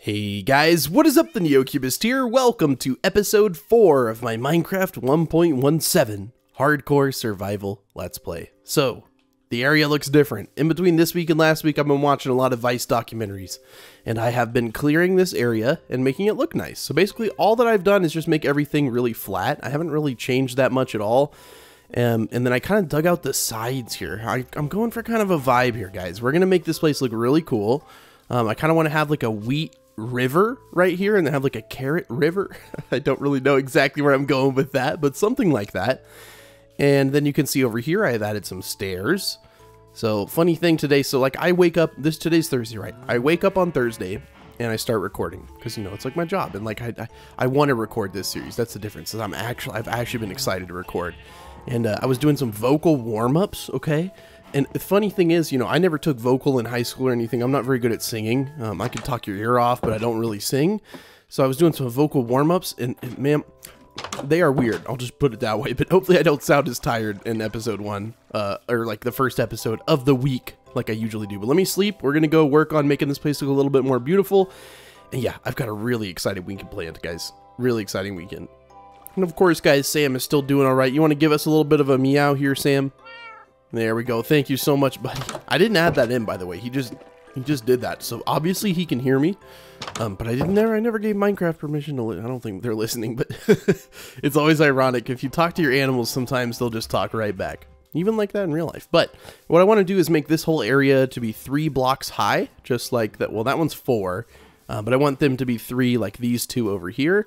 Hey guys, what is up? TheNeocubest here. Welcome to episode 4 of my Minecraft 1.17 Hardcore Survival Let's Play. So, the area looks different. In between this week and last week, I've been watching a lot of Vice documentaries, and I have been clearing this area and making it look nice. So basically, all that I've done is just make everything really flat. I haven't really changed that much at all. And then I kind of dug out the sides here. I'm going for kind of a vibe here, guys. We're going to make this place look really cool. I kind of want to have like a wheat river right here and then have like a carrot river. I don't really know exactly where I'm going with that, but something like that. And then you can see over here, I've added some stairs. So funny thing today. So like I wake up, today's Thursday, right? I wake up on Thursday and I start recording because, you know, it's like my job. And like, I want to record this series. That's the difference. I've actually been excited to record. And I was doing some vocal warm-ups, okay? And the funny thing is, you know, I never took vocal in high school or anything. I'm not very good at singing. I can talk your ear off, but I don't really sing. So I was doing some vocal warm-ups, and man, they are weird. I'll just put it that way. But hopefully I don't sound as tired in episode 1, or like the first episode of the week like I usually do. But let me sleep. We're going to go work on making this place look a little bit more beautiful. And yeah, I've got a really exciting weekend planned, guys. Really exciting weekend. And of course, guys, Sam is still doing all right. You want to give us a little bit of a meow here, Sam? There we go. Thank you so much, buddy. I didn't add that in, by the way. He just did that. So obviously he can hear me. But I never gave Minecraft permission to I don't think they're listening, but it's always ironic. If you talk to your animals, sometimes they'll just talk right back. Even like that in real life. But what I want to do is make this whole area to be 3 blocks high, just like that. Well, that one's 4, but I want them to be 3 like these 2 over here.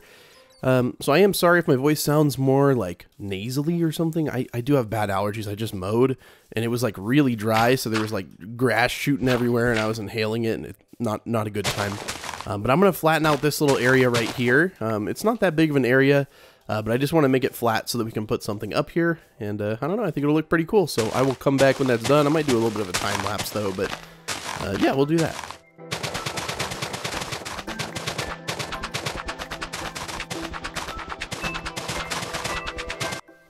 So I am sorry if my voice sounds more like nasally or something. I do have bad allergies. I just mowed and it was like really dry. So there was like grass shooting everywhere and I was inhaling it and it's not a good time. But I'm going to flatten out this little area right here. It's not that big of an area, but I just want to make it flat so that we can put something up here. And I don't know, I think it'll look pretty cool. So I will come back when that's done. I might do a little bit of a time lapse though, but yeah, we'll do that.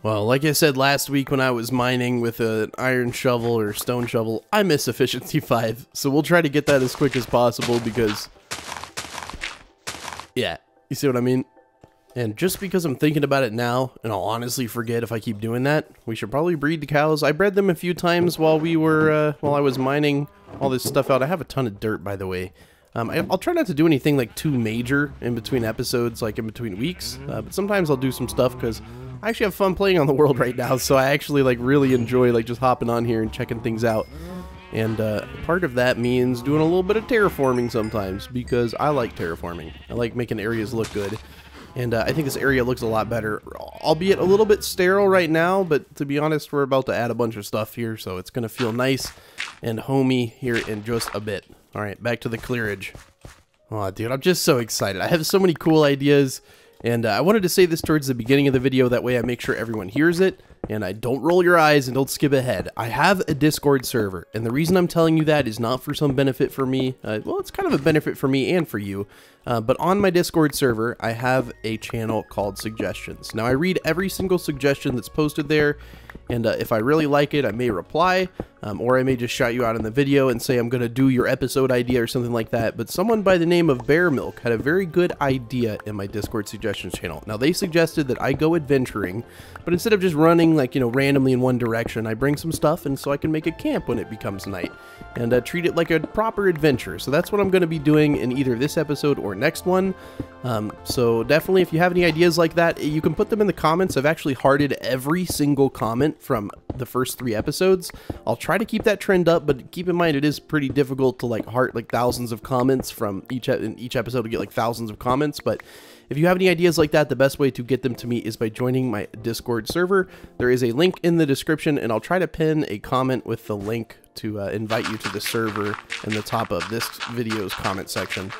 Well, like I said last week when I was mining with an iron shovel or stone shovel, I miss efficiency 5. So we'll try to get that as quick as possible because, yeah, you see what I mean? And just because I'm thinking about it now, and I'll honestly forget if I keep doing that, we should probably breed the cows. I bred them a few times while I was mining all this stuff out. I have a ton of dirt, by the way. I'll try not to do anything like too major in between episodes, like in between weeks, but sometimes I'll do some stuff because I actually have fun playing on the world right now, so I actually like really enjoy like just hopping on here and checking things out. And part of that means doing a little bit of terraforming sometimes because I like terraforming. I like making areas look good. And I think this area looks a lot better, albeit a little bit sterile right now, but to be honest, we're about to add a bunch of stuff here, so it's going to feel nice and homey here in just a bit. All right, back to the clearage. Oh, dude, I'm just so excited. I have so many cool ideas, and I wanted to say this towards the beginning of the video. That way I make sure everyone hears it, and I don't roll your eyes and don't skip ahead. I have a Discord server, and the reason I'm telling you that is not for some benefit for me. Well, it's kind of a benefit for me and for you. But on my Discord server, I have a channel called Suggestions. Now, I read every single suggestion that's posted there, and if I really like it, I may reply, or I may just shout you out in the video and say I'm going to do your episode idea or something like that. But someone by the name of Bear Milk had a very good idea in my Discord Suggestions channel. Now, they suggested that I go adventuring, but instead of just running, like, you know, randomly in one direction, I bring some stuff, and so I can make a camp when it becomes night, and treat it like a proper adventure. So that's what I'm going to be doing in either this episode or next one. So definitely, if you have any ideas like that, you can put them in the comments. I've actually hearted every single comment from the first 3 episodes. I'll try to keep that trend up, but keep in mind it is pretty difficult to like heart like thousands of comments from each episode to get like thousands of comments. But if you have any ideas like that, the best way to get them to me is by joining my Discord server. There is a link in the description, and I'll try to pin a comment with the link to invite you to the server in the top of this video's comment section.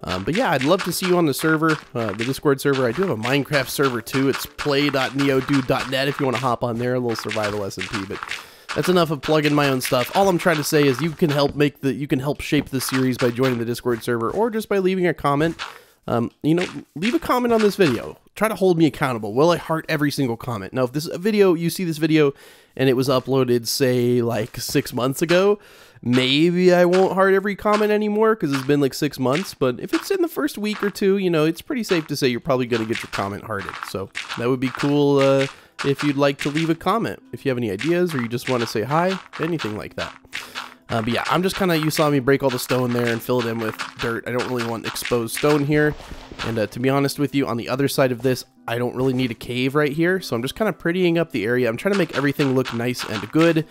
But yeah, I'd love to see you on the server, the Discord server. I do have a Minecraft server too. It's play.neodude.net if you want to hop on there, a little survival SMP. But that's enough of plugging my own stuff. All I'm trying to say is you can help shape the series by joining the Discord server or just by leaving a comment. You know, leave a comment on this video. Try to hold me accountable. Will I heart every single comment? Now, if this is a video, you see this video and it was uploaded, say, like 6 months ago, Maybe I won't heart every comment anymore because it's been like 6 months, but if it's in the first week or two, you know, it's pretty safe to say you're probably going to get your comment hearted. So that would be cool if you'd like to leave a comment, if you have any ideas or you just want to say hi, anything like that. But yeah, I'm just kind of, you saw me break all the stone there and fill it in with dirt. I don't really want exposed stone here. And to be honest with you, on the other side of this, I don't really need a cave right here. So I'm just kind of prettying up the area. I'm trying to make everything look nice and good.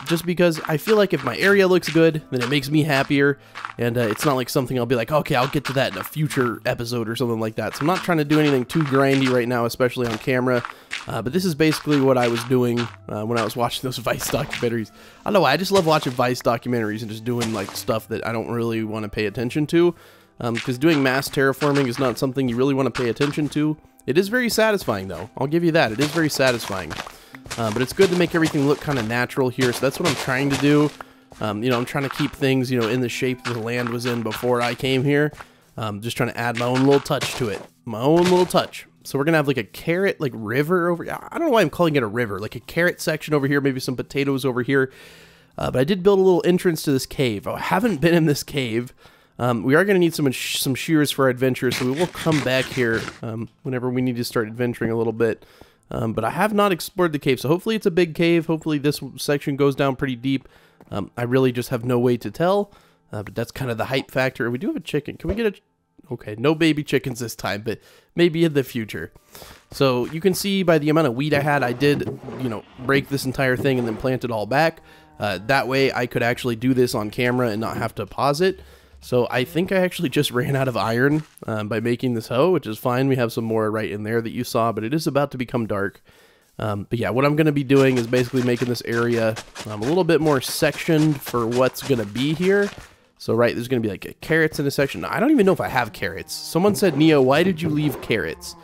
Just because I feel like if my area looks good, then it makes me happier, and it's not like something I'll be like, okay, I'll get to that in a future episode or something like that. So I'm not trying to do anything too grindy right now, especially on camera, but this is basically what I was doing when I was watching those Vice documentaries. I don't know why, I just love watching Vice documentaries and just doing like stuff that I don't really want to pay attention to, because doing mass terraforming is not something you really want to pay attention to. It is very satisfying though, I'll give you that, it is very satisfying. But it's good to make everything look kind of natural here, so that's what I'm trying to do. You know, I'm trying to keep things, you know, in the shape the land was in before I came here. Just trying to add my own little touch to it. My own little touch. So we're going to have like a carrot, like river over here. I don't know why I'm calling it a river. Like a carrot section over here, maybe some potatoes over here. But I did build a little entrance to this cave. I haven't been in this cave. We are going to need some shears for our adventure, so we will come back here whenever we need to start adventuring a little bit. But I have not explored the cave, so hopefully it's a big cave. Hopefully this section goes down pretty deep. I really just have no way to tell, but that's kind of the hype factor. We do have a chicken. Can we get a... Okay, no baby chickens this time, but maybe in the future. So you can see by the amount of wheat I had, I did, you know, break this entire thing and then plant it all back. That way I could actually do this on camera and not have to pause it. So I think I actually just ran out of iron by making this hoe, which is fine. We have some more right in there that you saw, but it is about to become dark. But yeah, what I'm going to be doing is basically making this area a little bit more sectioned for what's going to be here. So right, there's going to be like carrots in a section. Now, I don't even know if I have carrots. Someone said, Neo, why did you leave carrots?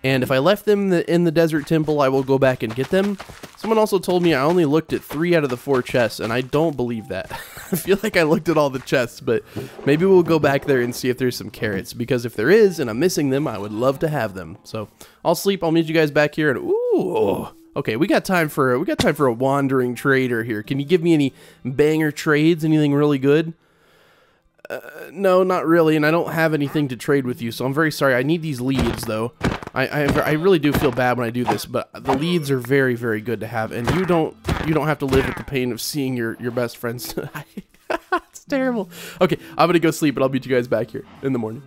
And if I left them in the desert temple, I will go back and get them. Someone also told me I only looked at 3 out of the 4 chests, and I don't believe that. I feel like I looked at all the chests, but maybe we'll go back there and see if there's some carrots, because if there is, and I'm missing them, I would love to have them. So I'll sleep, I'll meet you guys back here, and ooh, okay, we got time for a wandering trader here. Can you give me any banger trades, anything really good? No, not really, and I don't have anything to trade with you, so I'm very sorry. I need these leads, though. I really do feel bad when I do this, but the leads are very, very good to have, and you don't have to live with the pain of seeing your best friends die. It's terrible. Okay, I'm gonna go sleep, but I'll meet you guys back here in the morning.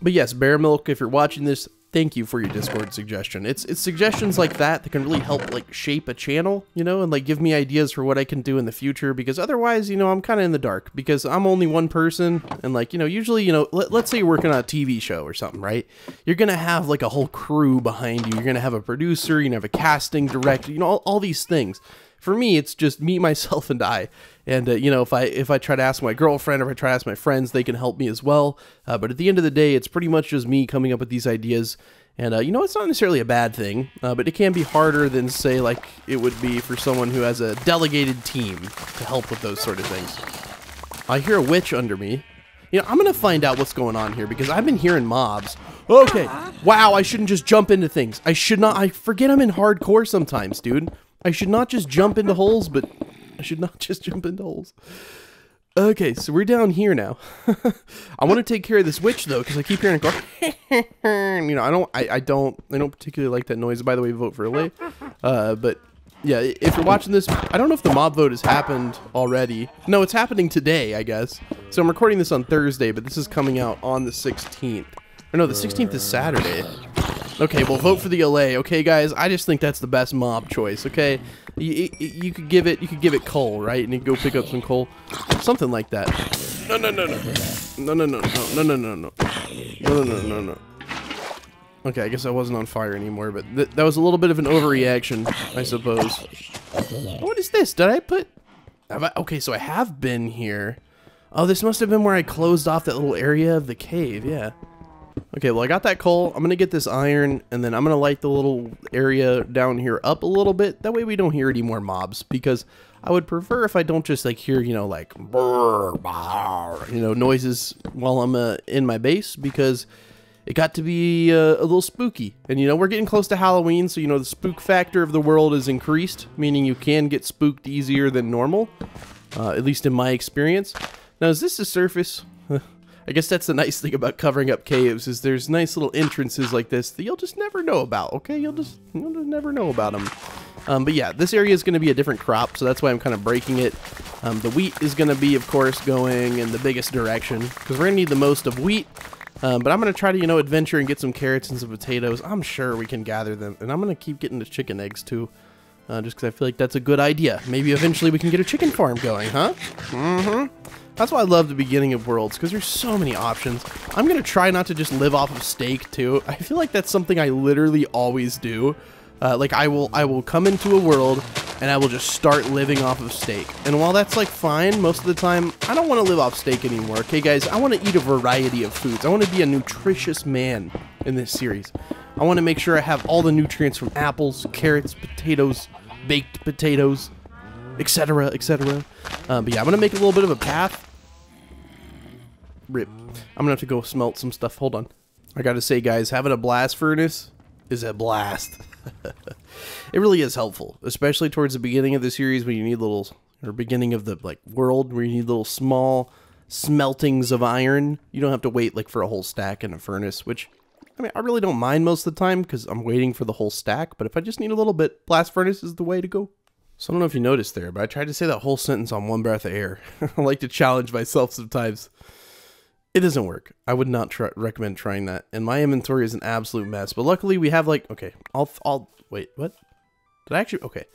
But yes, Bear Milk, if you're watching this, thank you for your Discord suggestion. It's suggestions like that can really help like shape a channel, you know, and like give me ideas for what I can do in the future, because otherwise, you know, I'm kind of in the dark because I'm only one person, and like, you know, usually, you know, let's say you're working on a TV show or something, right? You're gonna have like a whole crew behind you. You're gonna have a producer, you're gonna have a casting director, you know, all these things. For me, it's just me, myself, and I. And, you know, if I try to ask my girlfriend or if I try to ask my friends, they can help me as well. But at the end of the day, it's pretty much just me coming up with these ideas. And, you know, it's not necessarily a bad thing, but it can be harder than, say, like it would be for someone who has a delegated team to help with those sort of things. I hear a witch under me. You know, I'm going to find out what's going on here because I've been hearing mobs. Okay. Wow, I shouldn't just jump into things. I should not. I forget I'm in hardcore sometimes, dude. I should not just jump into holes, but I should not just jump into holes. Okay, so we're down here now. I want to take care of this witch though, because I keep hearing it go. You know, I don't particularly like that noise. By the way, vote for Lay. But yeah, if you're watching this, I don't know if the mob vote has happened already. No, it's happening today, I guess. So I'm recording this on Thursday, but this is coming out on the 16th. Or no, the 16th is Saturday. Okay, well, vote for the LA. Okay, guys, I just think that's the best mob choice. Okay, you could give it coal, right? And you go pick up some coal, something like that. No. Okay, I guess I wasn't on fire anymore, but that was a little bit of an overreaction, I suppose. What is this? Did I put? Okay, so I have been here. Oh, this must have been where I closed off that little area of the cave. Yeah. Okay, well, I got that coal. I'm going to get this iron, and then I'm going to light the little area down here up a little bit. That way we don't hear any more mobs, because I would prefer if I don't just, like, hear, you know, like, you know, noises while I'm in my base, because it got to be a little spooky. And, you know, we're getting close to Halloween, so, you know, the spook factor of the world is increased, meaning you can get spooked easier than normal. at least in my experience. Now, is this the surface? I guess that's the nice thing about covering up caves, is there's nice little entrances like this that you'll just never know about, okay? You'll just never know about them. But yeah, this area is going to be a different crop, so that's why I'm kind of breaking it. The wheat is going to be, of course, going in the biggest direction, because we're going to need the most of wheat. But I'm going to try to, you know, adventure and get some carrots and some potatoes. I'm sure we can gather them, and I'm going to keep getting the chicken eggs, too. Just because I feel like that's a good idea. Maybe eventually we can get a chicken farm going, huh? That's why I love the beginning of Worlds, because there's so many options. I'm going to try not to just live off of steak, too. I feel like that's something I literally always do. Like, I will come into a world, and I will just start living off of steak. And while that's, like, fine, most of the time, I don't want to live off steak anymore. Okay, guys? I want to eat a variety of foods. I want to be a nutritious man in this series. I want to make sure I have all the nutrients from apples, carrots, potatoes, baked potatoes, etc., etc. But yeah, I'm going to make a little bit of a path. Rip. I'm going to have to go smelt some stuff. Hold on. I got to say, guys, having a blast furnace is a blast. It really is helpful, especially towards the beginning of the series when you need little, or beginning of the like world where you need little small smeltings of iron. You don't have to wait like for a whole stack in a furnace, which, I mean, I really don't mind most of the time because I'm waiting for the whole stack, but if I just need a little bit, blast furnace is the way to go. So I don't know if you noticed there, but I tried to say that whole sentence on one breath of air. I like to challenge myself sometimes. It doesn't work. I would not recommend trying that. And my inventory is an absolute mess. But luckily we have like, okay, I'll wait, what? Did I actually, okay.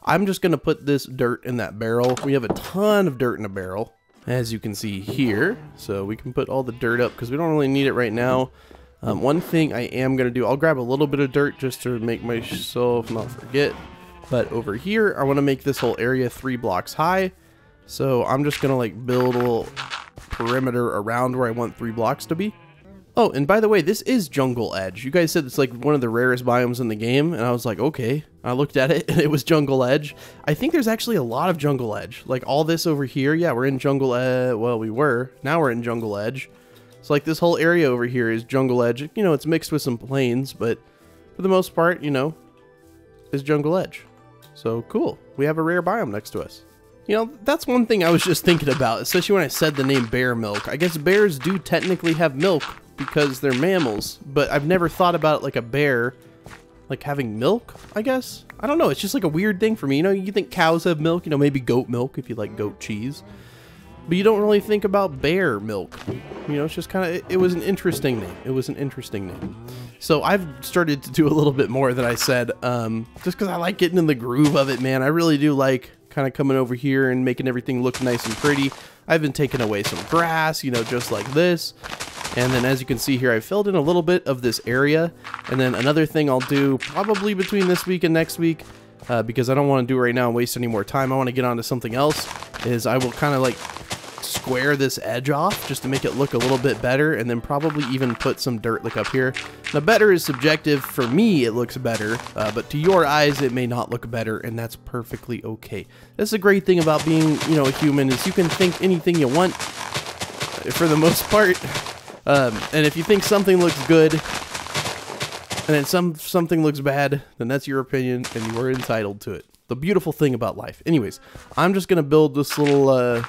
I'm just going to put this dirt in that barrel. We have a ton of dirt in a barrel, as you can see here. So we can put all the dirt up because we don't really need it right now. One thing I am going to do, I'll grab a little bit of dirt just to make myself not forget. But over here, I want to make this whole area 3 blocks high. So I'm just going to like build a little perimeter around where I want 3 blocks to be. Oh, and by the way, this is Jungle Edge. You guys said it's like one of the rarest biomes in the game, and I was like, okay. I looked at it, and it was Jungle Edge. I think there's actually a lot of Jungle Edge. Like all this over here, yeah, we're in Jungle Edge. Well, we were. Now we're in Jungle Edge. So like this whole area over here is Jungle Edge. You know, it's mixed with some plains, but for the most part, you know, is Jungle Edge. So cool. We have a rare biome next to us. You know, that's one thing I was just thinking about, especially when I said the name bear milk. I guess bears do technically have milk because they're mammals, but I've never thought about it like a bear, like having milk, I guess? I don't know, it's just like a weird thing for me. You know, you think cows have milk, you know, maybe goat milk if you like goat cheese. But you don't really think about bear milk. You know, it's just kind of, it was an interesting name. It was an interesting name. So I've started to do a little bit more than I said, just because I like getting in the groove of it, man. I really do like kind of coming over here and making everything look nice and pretty. I've been taking away some grass, you know, just like this. And then as you can see here, I filled in a little bit of this area. And then another thing I'll do probably between this week and next week, because I don't want to do it right now and waste any more time. I want to get on to something else, is I will kind of like square this edge off just to make it look a little bit better, and then probably even put some dirt like up here. Now, better is subjective. For me, it looks better, but to your eyes, it may not look better, and that's perfectly okay. That's the great thing about being, you know, a human, is you can think anything you want for the most part. And if you think something looks good, and then something looks bad, then that's your opinion, and you are entitled to it. The beautiful thing about life. Anyways, I'm just gonna build this little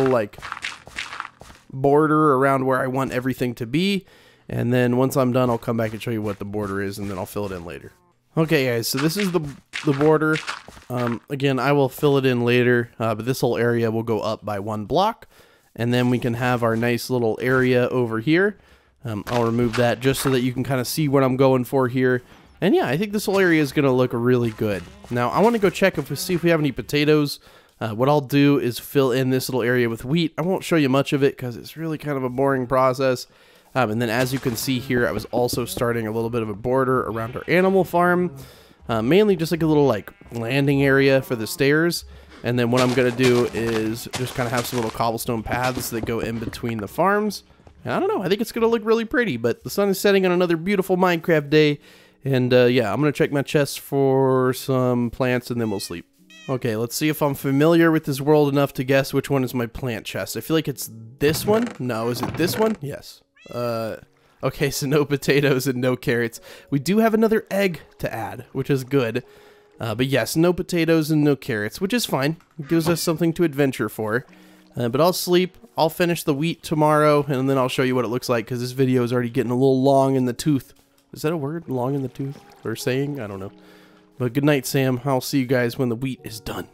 like border around where I want everything to be, and then once I'm done, I'll come back and show you what the border is, and then I'll fill it in later. Okay, guys, so this is the border. Again, I will fill it in later, but this whole area will go up by 1 block, and then we can have our nice little area over here. I'll remove that just so that you can kind of see what I'm going for here. And yeah, I think this whole area is going to look really good. Now, I want to go check see if we have any potatoes. What I'll do is fill in this little area with wheat. I won't show you much of it because it's really kind of a boring process. And then as you can see here, I was also starting a little bit of a border around our animal farm. Mainly just like a little like landing area for the stairs. And then what I'm going to do is just kind of have some little cobblestone paths that go in between the farms. And I don't know, I think it's going to look really pretty, but the sun is setting on another beautiful Minecraft day. And yeah, I'm going to check my chest for some plants and then we'll sleep. Okay, let's see if I'm familiar with this world enough to guess which one is my plant chest. I feel like it's this one. No, is it this one? Yes. Okay, so no potatoes and no carrots. We do have another egg to add, which is good. But yes, no potatoes and no carrots, which is fine. It gives us something to adventure for. But I'll sleep. I'll finish the wheat tomorrow, and then I'll show you what it looks like, because this video is already getting a little long in the tooth. Is that a word? Long in the tooth? Or saying? I don't know. But good night, Sam. I'll see you guys when the wheat is done.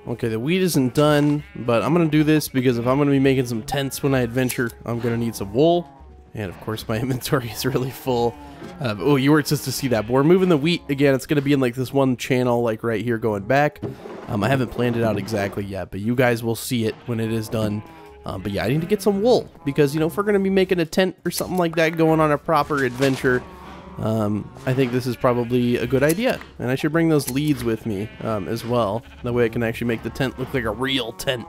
Okay, the wheat isn't done, but I'm going to do this because if I'm going to be making some tents when I adventure, I'm going to need some wool. And of course, my inventory is really full. Oh, you weren't supposed to see that, but we're moving the wheat again. It's going to be in like this one channel, like right here going back. I haven't planned it out exactly yet, but you guys will see it when it is done. But yeah, I need to get some wool because, you know, if we're going to be making a tent or something like that going on a proper adventure, I think this is probably a good idea. And I should bring those leads with me as well. That way I can actually make the tent look like a real tent.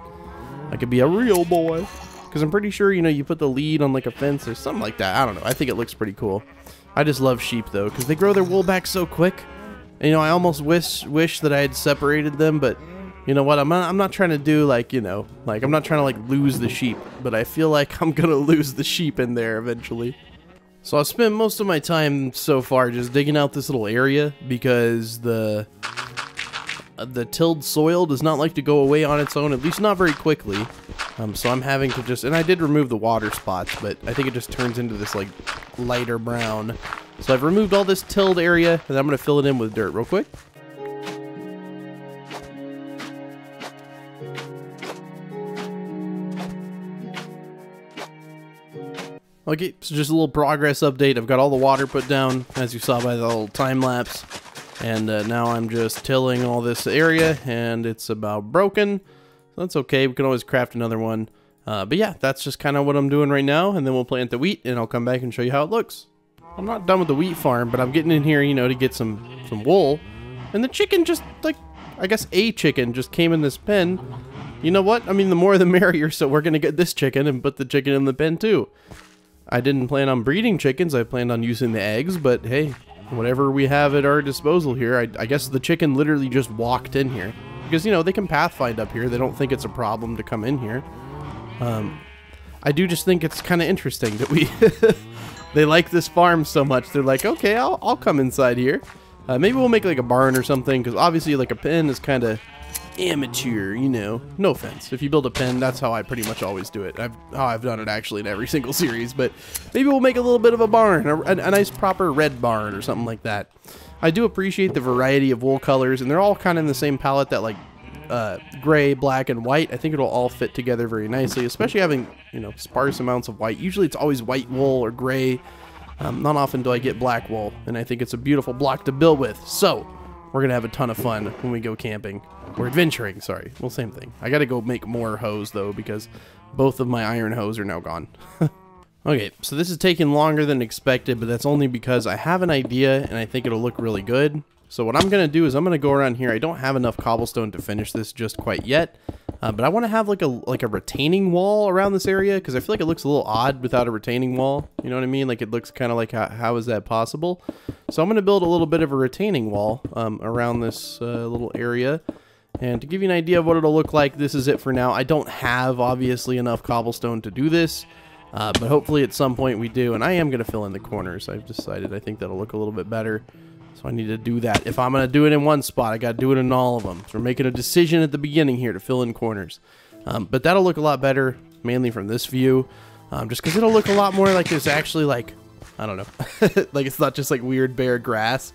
I could be a real boy. Because I'm pretty sure, you know, you put the lead on like a fence or something like that. I don't know. I think it looks pretty cool. I just love sheep though, because they grow their wool back so quick. And, you know, I almost wish that I had separated them, but you know what? I'm not trying to do like, you know, like I'm not trying to like lose the sheep, but I feel like I'm gonna lose the sheep in there eventually. So I've spent most of my time so far just digging out this little area because the tilled soil does not like to go away on its own, at least not very quickly. So I'm having to just, and I did remove the water spots, but I think it just turns into this like lighter brown. So I've removed all this tilled area, and I'm going to fill it in with dirt real quick. Okay, so just a little progress update. I've got all the water put down, as you saw by the little time lapse. And now I'm just tilling all this area, and it's about broken. So that's okay, we can always craft another one. But yeah, that's just kind of what I'm doing right now, and then we'll plant the wheat, and I'll come back and show you how it looks. I'm not done with the wheat farm, but I'm getting in here, you know, to get some wool. And the chicken just, like, I guess a chicken just came in this pen. You know what? I mean, the more the merrier, so we're going to get this chicken and put the chicken in the pen too. I didn't plan on breeding chickens, I planned on using the eggs, but hey, whatever we have at our disposal here, I guess the chicken literally just walked in here. Because, you know, they can pathfind up here. They don't think it's a problem to come in here. I do just think it's kind of interesting that we... they like this farm so much. They're like, okay, I'll come inside here. Maybe we'll make like a barn or something, because obviously like a pen is kind of amateur, you know. No offense. If you build a pen, that's how I pretty much always do it. How I've done it actually in every single series. But maybe we'll make a little bit of a barn, a nice proper red barn or something like that. I do appreciate the variety of wool colors, and they're all kind of in the same palette, that like gray, black, and white. I think it'll all fit together very nicely, especially having, you know, sparse amounts of white. Usually it's always white wool or gray. Not often do I get black wool, and I think it's a beautiful block to build with. So we're gonna have a ton of fun when we go camping. Or adventuring, sorry. Well, same thing. I gotta go make more hose though, because both of my iron hose are now gone. Okay, so this is taking longer than expected, but that's only because I have an idea and I think it'll look really good. So what I'm going to do is I'm going to go around here. I don't have enough cobblestone to finish this just quite yet, but I want to have like a retaining wall around this area, because I feel like it looks a little odd without a retaining wall. You know what I mean? Like it looks kind of like, how is that possible? So I'm going to build a little bit of a retaining wall around this little area. And to give you an idea of what it'll look like, this is it for now. I don't have, obviously, enough cobblestone to do this. But hopefully at some point we do, and I am going to fill in the corners. I've decided I think that'll look a little bit better. So I need to do that. If I'm going to do it in one spot, I got to do it in all of them. So we're making a decision at the beginning here to fill in corners. But that'll look a lot better, mainly from this view. Just because it'll look a lot more like there's actually like, I don't know, like it's not just like weird bare grass.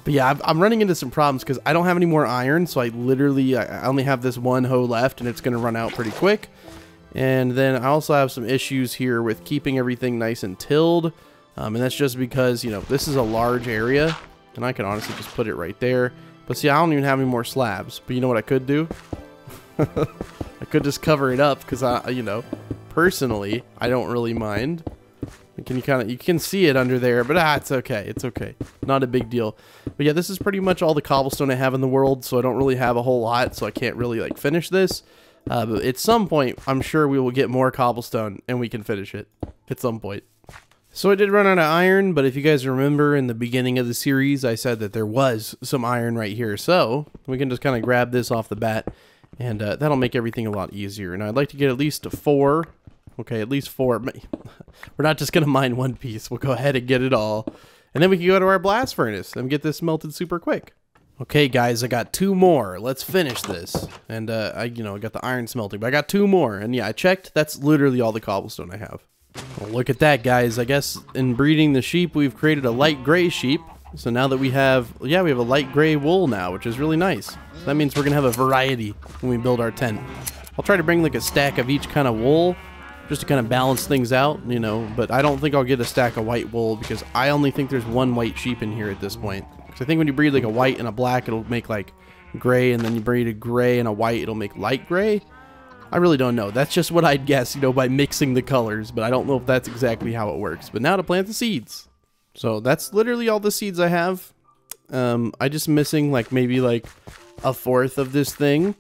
But yeah, I'm running into some problems because I don't have any more iron. So I only have this one hoe left, and it's going to run out pretty quick. And then I also have some issues here with keeping everything nice and tilled. And that's just because, you know, this is a large area. And I can honestly just put it right there. But see, I don't even have any more slabs. But you know what I could do? I could just cover it up because, you know, personally, I don't really mind. You can see it under there, but it's okay. It's okay. Not a big deal. But yeah, this is pretty much all the cobblestone I have in the world. So I don't really have a whole lot. So I can't really like finish this. But at some point, I'm sure we will get more cobblestone and we can finish it at some point. So I did run out of iron, but if you guys remember in the beginning of the series, I said that there was some iron right here. So we can just kind of grab this off the bat, and that'll make everything a lot easier. And I'd like to get at least 4. Okay, at least 4. We're not just going to mine one piece. We'll go ahead and get it all. And then we can go to our blast furnace and get this melted super quick. Okay, guys, I got 2 more. Let's finish this. And, I got the iron smelting, but I got 2 more. And yeah, I checked. That's literally all the cobblestone I have. Well, look at that, guys. I guess in breeding the sheep, we've created a light gray sheep. So now that we have, yeah, we have a light gray wool now, which is really nice. So that means we're going to have a variety when we build our tent. I'll try to bring like a stack of each kind of wool just to kind of balance things out, you know, but I don't think I'll get a stack of white wool because I only think there's 1 white sheep in here at this point. So I think when you breed like a white and a black, it'll make like gray, and then you breed a gray and a white, it'll make light gray. I really don't know. That's just what I'd guess, you know, by mixing the colors, but I don't know if that's exactly how it works. But now to plant the seeds. So that's literally all the seeds I have. I just missing like maybe like a 1/4 of this thing,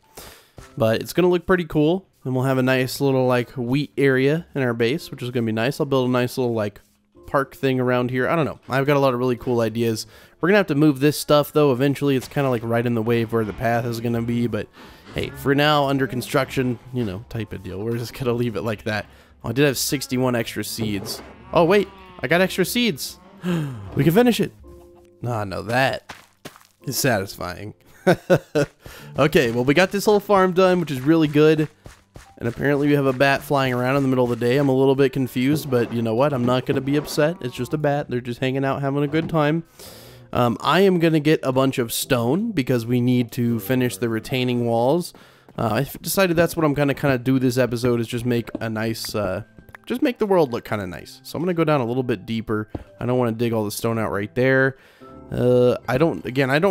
but it's gonna look pretty cool. And we'll have a nice little like wheat area in our base, which is gonna be nice. I'll build a nice little like park thing around here. I don't know. I've got a lot of really cool ideas. We're gonna have to move this stuff though eventually. It's kind of like right in the way of where the path is gonna be, but hey, for now, under construction, you know, type of deal. We're just gonna leave it like that. Oh, I did have 61 extra seeds. Oh wait, I got extra seeds. We can finish it. No, that is satisfying. Okay, well, we got this whole farm done, which is really good. And apparently we have a bat flying around in the middle of the day. I'm a little bit confused, but you know what? I'm not going to be upset. It's just a bat. They're just hanging out, having a good time. I am going to get a bunch of stone because we need to finish the retaining walls. I've decided that's what I'm going to kind of do this episode, is just make a nice, just make the world look kind of nice. So I'm going to go down a little bit deeper. I don't want to dig all the stone out right there. I don't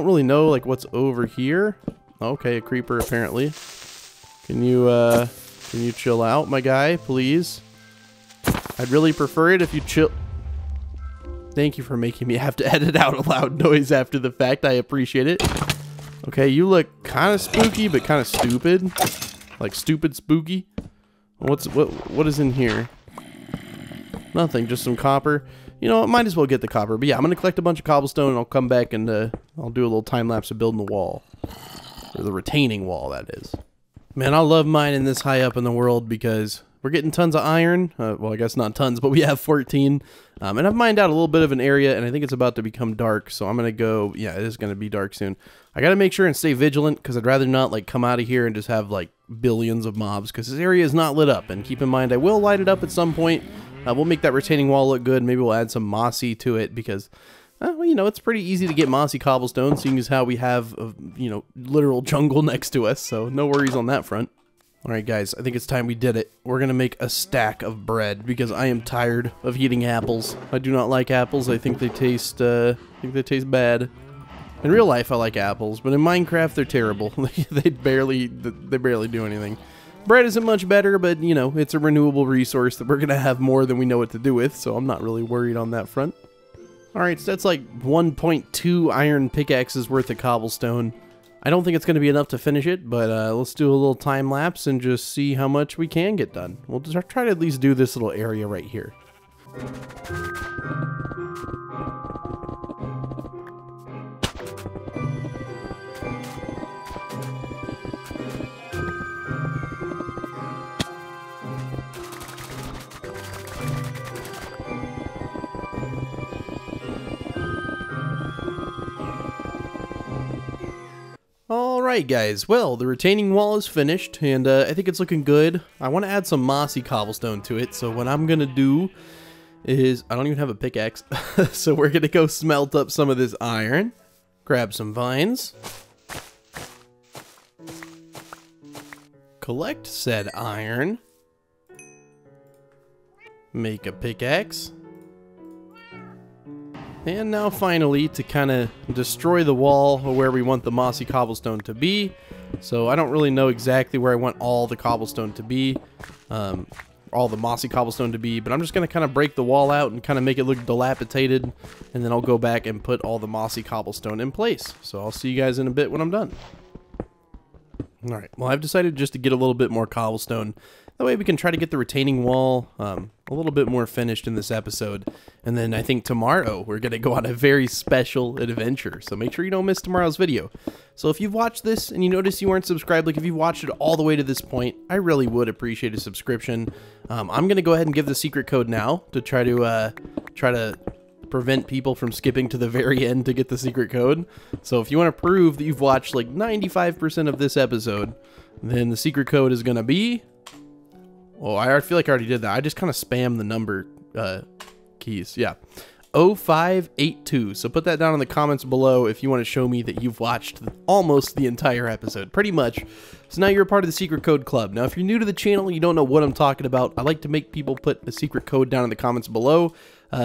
really know like what's over here. Okay, a creeper apparently. Can you chill out, my guy, please? I'd really prefer it if you chill. Thank you for making me have to edit out a loud noise after the fact. I appreciate it. Okay, you look kind of spooky, but kind of stupid. Like stupid spooky. What is in here? Nothing, just some copper. You know, I might as well get the copper. But yeah, I'm going to collect a bunch of cobblestone, and I'll come back and I'll do a little time lapse of building the wall. Or the retaining wall, that is. Man, I love mining this high up in the world because we're getting tons of iron. Well, I guess not tons, but we have 14. And I've mined out a little bit of an area, and I think it's about to become dark. So I'm going to go, yeah, it is going to be dark soon. I got to make sure and stay vigilant because I'd rather not like come out of here and just have like billions of mobs because this area is not lit up. And keep in mind, I will light it up at some point. We'll make that retaining wall look good. Maybe we'll add some mossy to it because, well, you know, it's pretty easy to get mossy cobblestone, seeing as how we have, you know, literal jungle next to us. So no worries on that front. All right, guys, I think it's time we did it. We're going to make a stack of bread because I am tired of eating apples. I do not like apples. I think they taste bad. In real life, I like apples, but in Minecraft, they're terrible. they barely do anything. Bread isn't much better, but, you know, it's a renewable resource that we're going to have more than we know what to do with, so I'm not really worried on that front. Alright, so that's like 1.2 iron pickaxes worth of cobblestone. I don't think it's going to be enough to finish it, but let's do a little time lapse and just see how much we can get done. We'll just try to at least do this little area right here. Alright guys, well, the retaining wall is finished, and I think it's looking good. I want to add some mossy cobblestone to it, so what I'm going to do is, I don't even have a pickaxe, so we're going to go smelt up some of this iron, grab some vines, collect said iron, make a pickaxe, and now finally, to kind of destroy the wall where we want the mossy cobblestone to be. So I don't really know exactly where I want all the cobblestone to be, all the mossy cobblestone to be, but I'm just going to kind of break the wall out and kind of make it look dilapidated, and then I'll go back and put all the mossy cobblestone in place. So I'll see you guys in a bit when I'm done. Alright, well, I've decided just to get a little bit more cobblestone. That way we can try to get the retaining wall a little bit more finished in this episode. And then I think tomorrow we're going to go on a very special adventure. So make sure you don't miss tomorrow's video. So if you've watched this and you notice you weren't subscribed, like if you've watched it all the way to this point, I really would appreciate a subscription. I'm going to go ahead and give the secret code now to try to prevent people from skipping to the very end to get the secret code. So if you want to prove that you've watched like 95% of this episode, then the secret code is going to be... Oh, I feel like I already did that. I just kind of spammed the number keys. Yeah. 0582. So put that down in the comments below if you want to show me that you've watched almost the entire episode. Pretty much. So now you're a part of the secret code club. Now if you're new to the channel and you don't know what I'm talking about, I like to make people put the secret code down in the comments below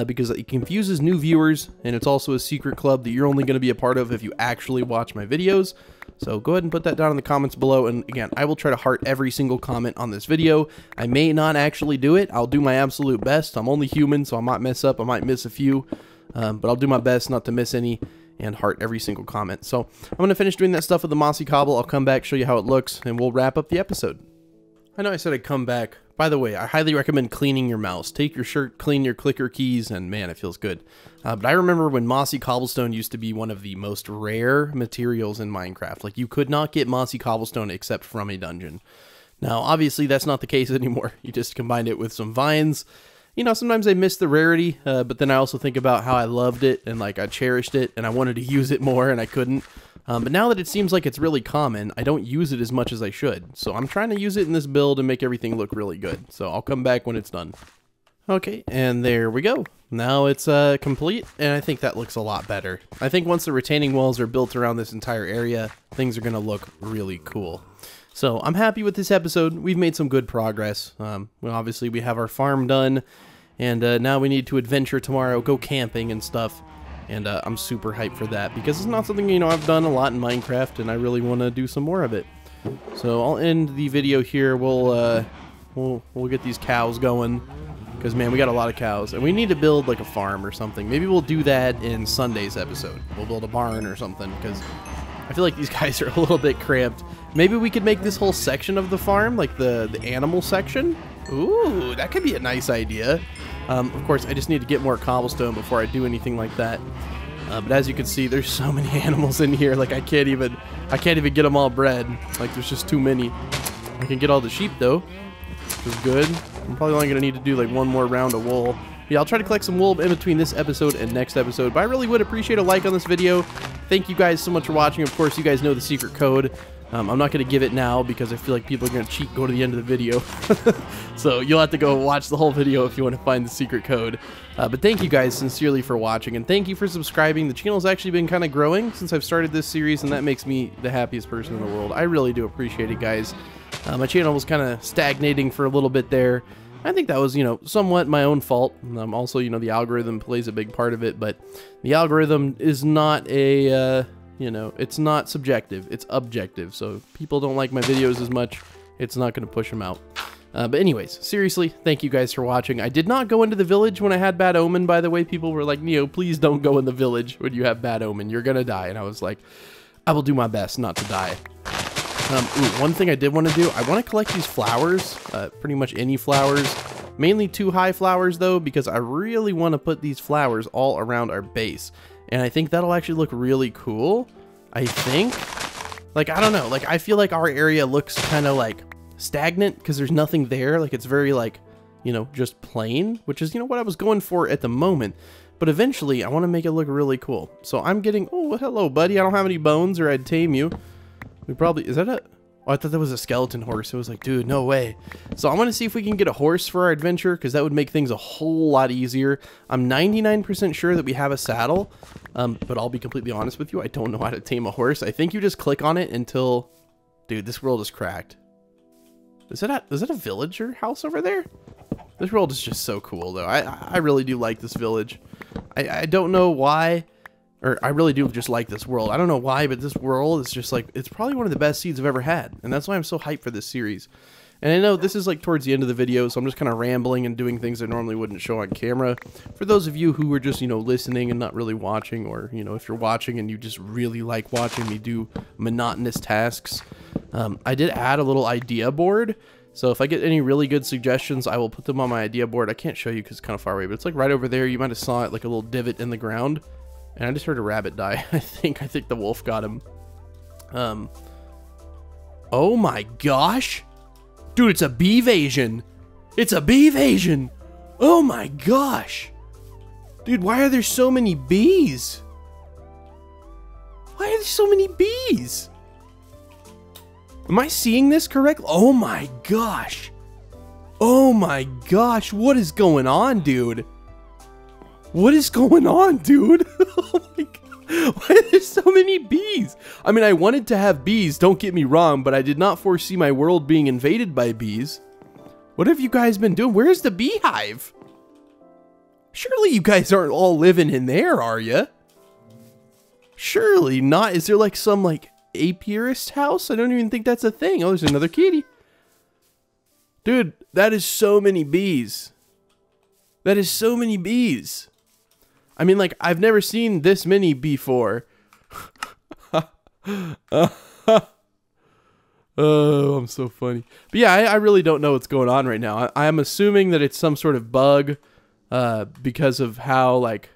because it confuses new viewers, and it's also a secret club that you're only going to be a part of if you actually watch my videos. So go ahead and put that down in the comments below, and again, I will try to heart every single comment on this video. I may not actually do it. I'll do my absolute best. I'm only human, so I might mess up. I might miss a few, but I'll do my best not to miss any and heart every single comment. So I'm going to finish doing that stuff with the mossy cobble. I'll come back, show you how it looks, and we'll wrap up the episode. I know I said I'd come back. By the way, I highly recommend cleaning your mouse. Take your shirt, clean your clicker keys, and man, it feels good. But I remember when mossy cobblestone used to be one of the most rare materials in Minecraft. Like, you could not get mossy cobblestone except from a dungeon. Now, obviously, that's not the case anymore. You just combined it with some vines. You know, sometimes I miss the rarity, but then I also think about how I loved it, and like I cherished it, and I wanted to use it more, and I couldn't. But now that it seems like it's really common, I don't use it as much as I should. So I'm trying to use it in this build and make everything look really good. So I'll come back when it's done. Okay, and there we go. Now it's complete, and I think that looks a lot better. I think once the retaining walls are built around this entire area, things are going to look really cool. So I'm happy with this episode. We've made some good progress. Well, obviously, we have our farm done, and now we need to adventure tomorrow, go camping and stuff. And I'm super hyped for that because it's not something, you know, I've done a lot in Minecraft, and I really want to do some more of it. So I'll end the video here. We'll get these cows going because, man, we got a lot of cows, and we need to build like a farm or something. Maybe we'll do that in Sunday's episode. We'll build a barn or something because I feel like these guys are a little bit cramped. Maybe we could make this whole section of the farm like the animal section. Ooh, that could be a nice idea. Of course, I just need to get more cobblestone before I do anything like that. But as you can see, there's so many animals in here. Like I can't even get them all bred. Like there's just too many. I can get all the sheep though, which is good. I'm probably only gonna need to do like one more round of wool. Yeah, I'll try to collect some wool in between this episode and next episode. But I really would appreciate a like on this video. Thank you guys so much for watching. Of course, you guys know the secret code. I'm not going to give it now because I feel like people are going to cheat, go to the end of the video. So you'll have to go watch the whole video if you want to find the secret code. But thank you guys sincerely for watching, and thank you for subscribing. The channel's actually been kind of growing since I've started this series, and that makes me the happiest person in the world. I really do appreciate it, guys. My channel was kind of stagnating for a little bit there. I think that was, you know, somewhat my own fault. Also, you know, the algorithm plays a big part of it, but the algorithm is not a... you know, it's not subjective, it's objective. So if people don't like my videos as much, it's not going to push them out. But anyways, seriously, thank you guys for watching. I did not go into the village when I had bad omen, by the way. People were like, Neo, please don't go in the village when you have bad omen. You're going to die. And I was like, I will do my best not to die. Ooh, one thing I did want to do, I want to collect these flowers, pretty much any flowers. Mainly 2 high flowers, though, because I really want to put these flowers all around our base. And I think that'll actually look really cool. I think. Like, I don't know. Like, I feel like our area looks kind of, like, stagnant because there's nothing there. Like, it's very, like, you know, just plain. Which is, you know, what I was going for at the moment. But eventually, I want to make it look really cool. So I'm getting... Oh, hello, buddy. I don't have any bones or I'd tame you. We probably... Is that a... Oh, I thought that was a skeleton horse. It was like, dude, no way. So I want to see if we can get a horse for our adventure, because that would make things a whole lot easier. I'm 99% sure that we have a saddle, but I'll be completely honest with you. I don't know how to tame a horse. I think you just click on it until... Dude, this world is cracked. Is that a villager house over there? This world is just so cool, though. I really do like this village. I don't know why... Or I really do just like this world. I don't know why, but this world is just like, it's probably one of the best seeds I've ever had. And that's why I'm so hyped for this series. And I know this is like towards the end of the video, so I'm just kind of rambling and doing things I normally wouldn't show on camera. For those of you who are just, you know, listening and not really watching, or, you know, if you're watching and you just really like watching me do monotonous tasks, I did add a little idea board. So if I get any really good suggestions, I will put them on my idea board. I can't show you because it's kind of far away, but it's like right over there. You might have saw it, like a little divot in the ground. And I just heard a rabbit die. I think the wolf got him. Oh my gosh. Dude, it's a beevasion. It's a beevasion. Oh my gosh. Dude, why are there so many bees? Why are there so many bees? Am I seeing this correctly? Oh my gosh. Oh my gosh, what is going on, dude? What is going on, dude? Oh my god. Why are there so many bees? I mean, I wanted to have bees, don't get me wrong, but I did not foresee my world being invaded by bees. What have you guys been doing? Where's the beehive? Surely you guys aren't all living in there, are you? Surely not. Is there like some like apiarist house? I don't even think that's a thing. Oh, there's another kitty. Dude, that is so many bees. That is so many bees. I mean, like, I've never seen this many before. Oh, I'm so funny. But yeah, I really don't know what's going on right now. I'm assuming that it's some sort of bug because of how, like,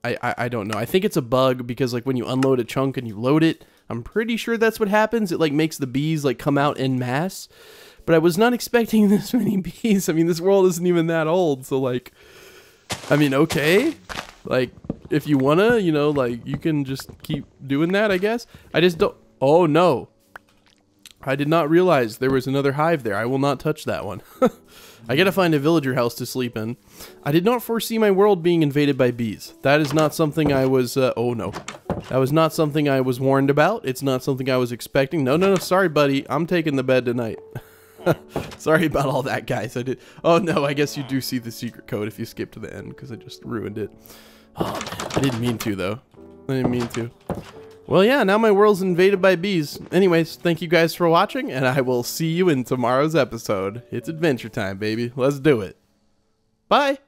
I don't know. I think it's a bug because, like, when you unload a chunk and you load it, I'm pretty sure that's what happens. It, like, makes the bees, like, come out en masse. But I was not expecting this many bees. I mean, this world isn't even that old, so, like, I mean, okay. Like, if you wanna, you know, like, you can just keep doing that, I guess. I just don't... Oh, no. I did not realize there was another hive there. I will not touch that one. I gotta find a villager house to sleep in. I did not foresee my world being invaded by bees. That is not something I was... oh, no. That was not something I was warned about. It's not something I was expecting. No, no, no. Sorry, buddy. I'm taking the bed tonight. Sorry about all that, guys. I did... Oh, no. I guess you do see the secret code if you skip to the end, because I just ruined it. Oh, man. I didn't mean to, though. I didn't mean to. Well, yeah, now my world's invaded by bees. Anyways, thank you guys for watching, and I will see you in tomorrow's episode. It's adventure time, baby. Let's do it. Bye!